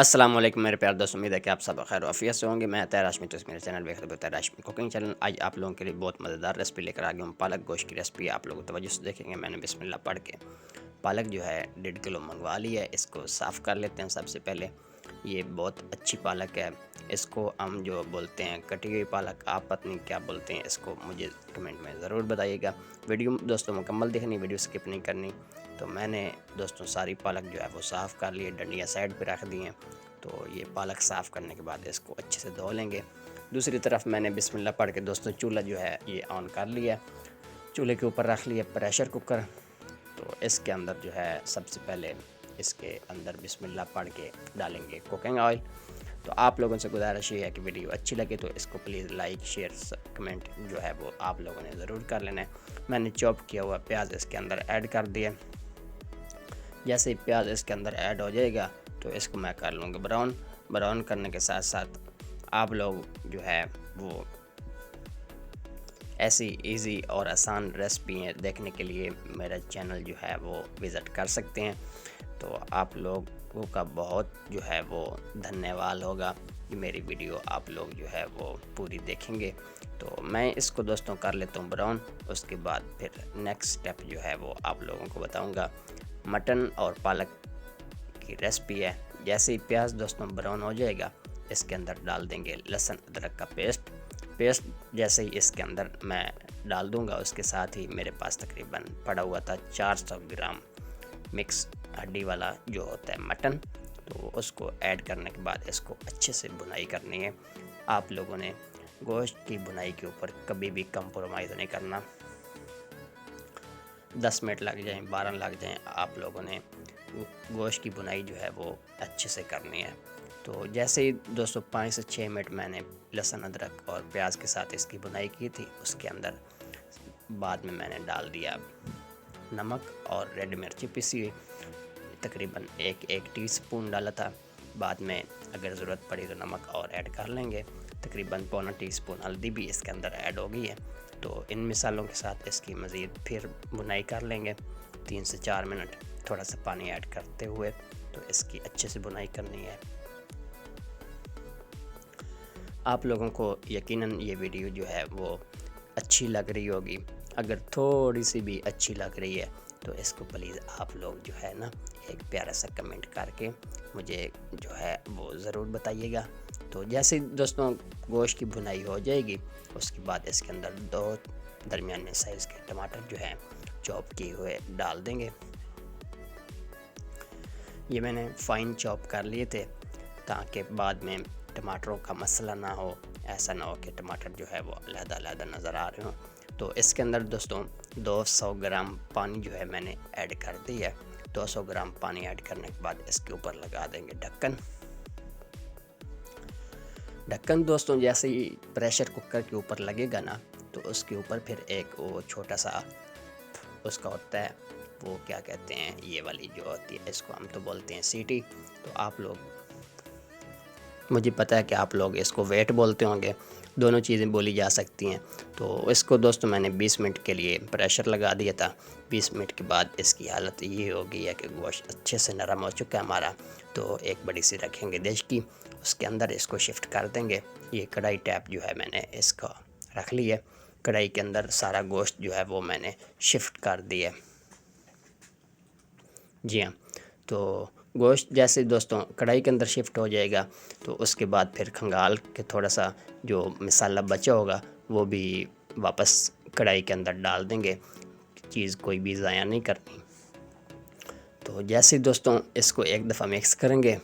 السلام علیکم میرے پیار دوست، امید ہے کہ آپ سب خیر و عافیت سے ہوں گے۔ میں طاہر ہاشمی، تو اس میرے چینل دیکھ رہے طاہر ہاشمی کوکنگ چینل۔ آج آپ لوگوں کے لیے بہت مزیدار ریسپی لے کر آ گیا ہوں۔ پالک گوشت کی ریسپی آپ لوگ توجہ سے دیکھیں گے۔ میں نے بسم اللہ پڑھ کے پالک جو ہے 1.5 کلو منگوا لی ہے۔ اس کو صاف کر لیتے ہیں سب سے پہلے۔ یہ بہت اچھی پالک ہے، اس کو ہم جو بولتے ہیں کٹی ہوئی پالک، آپ پتہ نہیں کیا بولتے ہیں اس کو، مجھے کمنٹ میں ضرور بتائیے گا۔ ویڈیو دوستوں مکمل دیکھنی، ویڈیو سکپ نہیں کرنی۔ تو میں نے دوستوں ساری پالک جو ہے وہ صاف کر لی ہے، ڈنڈیاں سائڈ پہ رکھ دی ہیں۔ تو یہ پالک صاف کرنے کے بعد اس کو اچھے سے دھو لیں گے۔ دوسری طرف میں نے بسم اللہ پڑھ کے دوستوں چولہا جو ہے یہ آن کر لیا ہے۔ چولہے کے اوپر رکھ لیا پریشر کوکر۔ تو اس کے اندر جو ہے سب سے پہلے اس کے اندر بسم اللہ پڑھ کے ڈالیں گے کوکنگ آئل۔ تو آپ لوگوں سے گزارش یہ ہے کہ ویڈیو اچھی لگے تو اس کو پلیز لائک شیئر کمنٹ جو ہے وہ آپ لوگوں نے ضرور کر لینا ہے۔ میں نے چاپ کیا ہوا پیاز اس کے اندر ایڈ کر دیا۔ جیسے ہی پیاز اس کے اندر ایڈ ہو جائے گا تو اس کو میں کر لوں گا براؤن کرنے کے ساتھ ساتھ آپ لوگ جو ہے وہ ایسی ایزی اور آسان ریسپی ہیں دیکھنے کے لیے میرا چینل جو ہے وہ وزٹ کر سکتے ہیں۔ تو آپ لوگوں کا بہت جو ہے وہ دھنیہ واد ہوگا کہ میری ویڈیو آپ لوگ جو ہے وہ پوری دیکھیں گے۔ تو میں اس کو دوستوں کر لیتا ہوں براؤن۔ اس کے بعد پھر نیکسٹ سٹیپ جو ہے وہ آپ لوگوں کو بتاؤں گا۔ مٹن اور پالک کی ریسپی ہے۔ جیسے ہی پیاز دوستوں براؤن ہو جائے گا اس کے اندر ڈال دیں گے لہسن ادرک کا پیسٹ۔ جیسے ہی اس کے اندر میں ڈال دوں گا اس کے ساتھ ہی میرے پاس تقریباً پڑا ہوا تھا 400 گرام مکس ہڈی والا جو ہوتا ہے مٹن۔ تو اس کو ایڈ کرنے کے بعد اس کو اچھے سے بھنائی کرنی ہے۔ آپ لوگوں نے گوشت کی بھنائی کے اوپر کبھی بھی کمپرومائز نہیں کرنا۔ 10 منٹ لگ جائیں 12 لگ جائیں، آپ لوگوں نے گوشت کی بھنائی جو ہے وہ اچھے سے کرنی ہے۔ تو جیسے ہی 5 سے 6 منٹ میں نے لہسن ادرک اور پیاز کے ساتھ اس کی بھنائی کی تھی، اس کے اندر بعد میں نے ڈال دیا نمک اور ریڈ مرچی پیسی ہوئی، تقریباً ایک ٹی سپون ڈالا تھا۔ بعد میں اگر ضرورت پڑی تو نمک اور ایڈ کر لیں گے۔ تقریباً پونا ٹی سپون ہلدی بھی اس کے اندر ایڈ ہو گئی ہے۔ تو ان مثالوں کے ساتھ اس کی مزید پھر بھنائی کر لیں گے 3 سے 4 منٹ، تھوڑا سا پانی ایڈ کرتے ہوئے۔ تو اس کی اچھے سے بھنائی کرنی ہے۔ آپ لوگوں کو یقیناً یہ ویڈیو جو ہے وہ اچھی لگ رہی ہوگی۔ اگر تھوڑی سی بھی اچھی لگ رہی ہے تو اس کو پلیز آپ لوگ جو ہے نا ایک پیارا سا کمنٹ کر کے مجھے جو ہے وہ ضرور بتائیے گا۔ تو جیسے دوستوں گوشت کی بھنائی ہو جائے گی اس کے بعد اس کے اندر 2 درمیانے سائز کے ٹماٹر جو ہیں چاپ کیے ہوئے ڈال دیں گے۔ یہ میں نے فائن چاپ کر لیے تھے تاکہ بعد میں ٹماٹروں کا مسئلہ نہ ہو، ایسا نہ ہو کہ ٹماٹر جو ہے وہ علیحدہ علیحدہ نظر آ رہے ہوں۔ تو اس کے اندر دوستوں 200 گرام پانی جو ہے میں نے ایڈ کر دی ہے۔ 200 گرام پانی ایڈ کرنے کے بعد اس کے اوپر لگا دیں گے ڈھکن دوستوں جیسے ہی پریشر کوکر کے اوپر لگے گا نا تو اس کے اوپر پھر ایک وہ چھوٹا سا اس کا ہوتا ہے، وہ کیا کہتے ہیں، یہ والی جو ہوتی ہے اس کو ہم تو بولتے ہیں سیٹی۔ تو آپ لوگ، مجھے پتہ ہے کہ آپ لوگ اس کو ویٹ بولتے ہوں گے، دونوں چیزیں بولی جا سکتی ہیں۔ تو اس کو دوستوں میں نے 20 منٹ کے لیے پریشر لگا دیا تھا۔ 20 منٹ کے بعد اس کی حالت یہ ہو گئی ہے کہ گوشت اچھے سے نرم ہو چکا ہے ہمارا۔ تو ایک بڑی سی رکھیں گے دیش کی، اس کے اندر اس کو شفٹ کر دیں گے۔ یہ کڑھائی ٹیپ جو ہے میں نے اس کو رکھ لی ہے۔ کڑھائی کے اندر سارا گوشت جو ہے وہ میں نے شفٹ کر دیا ہے۔ جی ہاں، تو گوشت جیسے دوستوں کڑھائی کے اندر شفٹ ہو جائے گا تو اس کے بعد پھر کھنگال کے تھوڑا سا جو مسالہ بچا ہوگا وہ بھی واپس کڑھائی کے اندر ڈال دیں گے، چیز کوئی بھی ضائع نہیں کرنی۔ تو جیسے دوستوں اس کو ایک دفعہ مکس کریں گے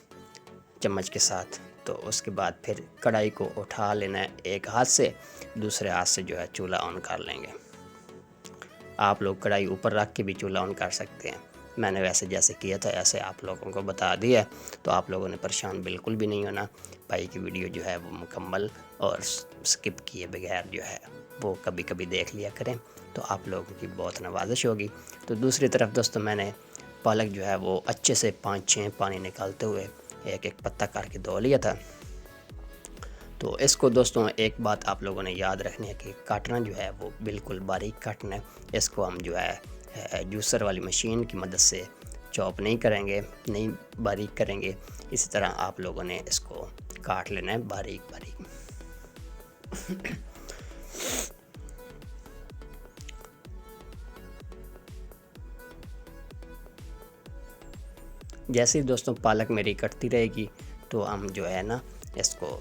چمچ کے ساتھ، تو اس کے بعد پھر کڑھائی کو اٹھا لینا ہے ایک ہاتھ سے، دوسرے ہاتھ سے جو ہے چولہا آن کر لیں گے۔ آپ لوگ کڑھائی اوپر رکھ کے بھی چولہا آن کر سکتے ہیں، میں نے ویسے جیسے کیا تھا ایسے آپ لوگوں کو بتا دیا ہے۔ تو آپ لوگوں نے پریشان بالکل بھی نہیں ہونا، بھائی کی ویڈیو جو ہے وہ مکمل اور سکپ کیے بغیر جو ہے وہ کبھی کبھی دیکھ لیا کریں، تو آپ لوگوں کی بہت نوازش ہوگی۔ تو دوسری طرف دوستوں میں نے پالک جو ہے وہ اچھے سے 5-6 پانی نکالتے ہوئے ایک پتہ کر کے دھو لیا تھا۔ تو اس کو دوستوں ایک بات آپ لوگوں نے یاد رکھنی ہے کہ کاٹنا جو ہے وہ بالکل باریک کاٹنا ہے۔ اس کو ہم جو ہے جوسر والی مشین کی مدد سے چاپ نہیں کریں گے، نہیں باریک کریں گے، اسی طرح آپ لوگوں نے اس کو کاٹ لینا ہے باریک باریک۔ جیسے ہی دوستوں پالک میری کٹتی رہے گی تو ہم جو ہے نا اس کو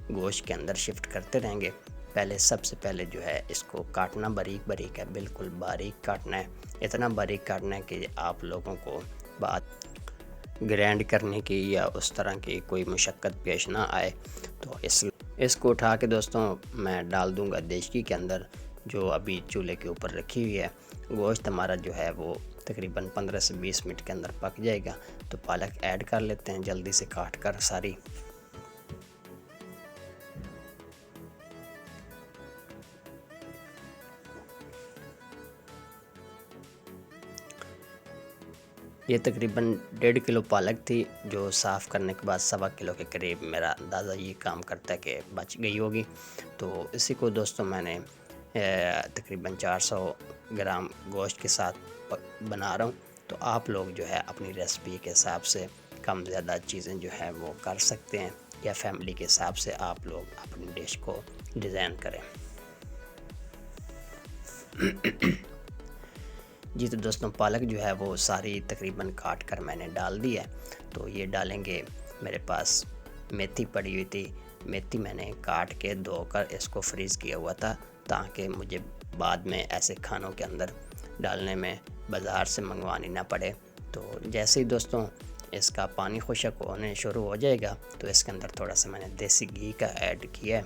گوشت کے اندر شفٹ کرتے رہیں گے۔ پہلے سب سے پہلے جو ہے اس کو کاٹنا باریک باریک ہے، بالکل باریک کاٹنا ہے، اتنا باریک کاٹنا ہے کہ آپ لوگوں کو بات گرینڈ کرنے کی یا اس طرح کی کوئی مشقت پیش نہ آئے۔ تو اس کو اٹھا کے دوستوں میں ڈال دوں گا دیگچی کے اندر، جو ابھی چولہے کے اوپر رکھی ہوئی ہے۔ گوشت ہمارا جو ہے وہ تقریباً 15 سے 20 منٹ کے اندر پک جائے گا۔ تو پالک ایڈ کر لیتے ہیں جلدی سے کاٹ کر ساری۔ یہ تقریباً 1.5 کلو پالک تھی، جو صاف کرنے کے بعد 1.25 کلو کے قریب میرا اندازہ یہ کام کرتا ہے کہ بچ گئی ہوگی۔ تو اسی کو دوستوں میں نے تقریباً 400 گرام گوشت کے ساتھ بنا رہا ہوں۔ تو آپ لوگ جو ہے اپنی ریسپی کے حساب سے کم زیادہ چیزیں جو ہے وہ کر سکتے ہیں، یا فیملی کے حساب سے آپ لوگ اپنی ڈش کو ڈیزائن کریں۔ جی تو دوستوں پالک جو ہے وہ ساری تقریباً کاٹ کر میں نے ڈال دی ہے۔ تو یہ ڈالیں گے، میرے پاس میتھی پڑی ہوئی تھی، میتھی میں نے کاٹ کے دھو کر اس کو فریز کیا ہوا تھا، تاکہ مجھے بعد میں ایسے کھانوں کے اندر ڈالنے میں بازار سے منگوانی نہ پڑے۔ تو جیسے ہی دوستوں اس کا پانی خشک ہونے شروع ہو جائے گا تو اس کے اندر تھوڑا سا میں نے دیسی گھی کا ایڈ کیا ہے۔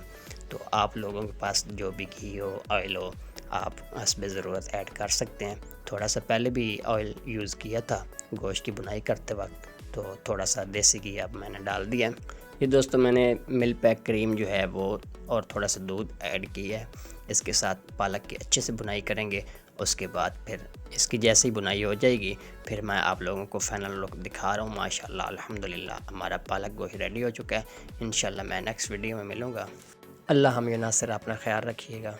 تو آپ لوگوں کے پاس جو بھی گھی ہو، آئل ہو، آپ حسب ضرورت ایڈ کر سکتے ہیں۔ تھوڑا سا پہلے بھی آئل یوز کیا تھا گوشت کی بنائی کرتے وقت، تو تھوڑا سا دیسی گھی اب میں نے ڈال دیا ہے۔ یہ دوستوں میں نے مل پیک کریم جو ہے وہ اور تھوڑا سا دودھ ایڈ کی ہے۔ اس کے ساتھ پالک کی اچھے سے بنائی کریں گے، اس کے بعد پھر اس کی جیسے ہی بنائی ہو جائے گی پھر میں آپ لوگوں کو فائنل لک دکھا رہا ہوں۔ ماشاءاللہ الحمدللہ ہمارا پالک گوشت ریڈی ہو چکا ہے۔ انشاءاللہ میں نیکسٹ ویڈیو میں ملوں گا۔ اللہ حافظ ناصر، اپنا خیال رکھیے گا۔